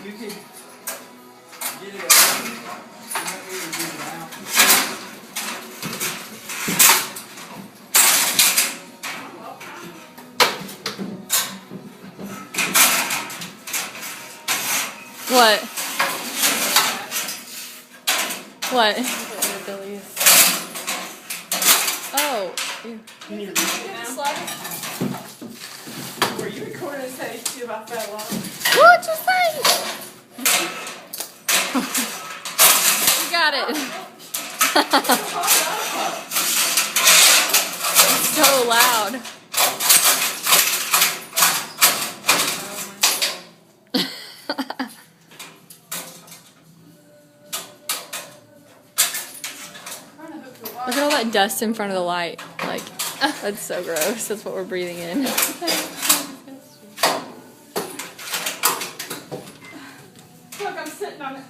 You could get it. What? What? Oh. You need to read it now? Were you recording and saying to you about that one? What'd you say? You got it. It's so loud. Look at all that dust in front of the light. Like, that's so gross. That's what we're breathing in. Look, I'm sitting on it.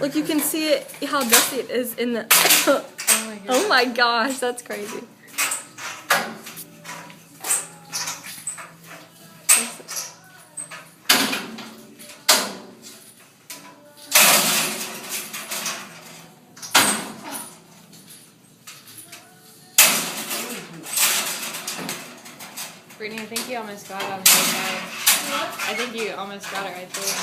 Look, you can see it, how dusty it is in the... Oh my gosh, that's crazy. Brittany, I think you almost got it on the other side. I think you almost got it right there.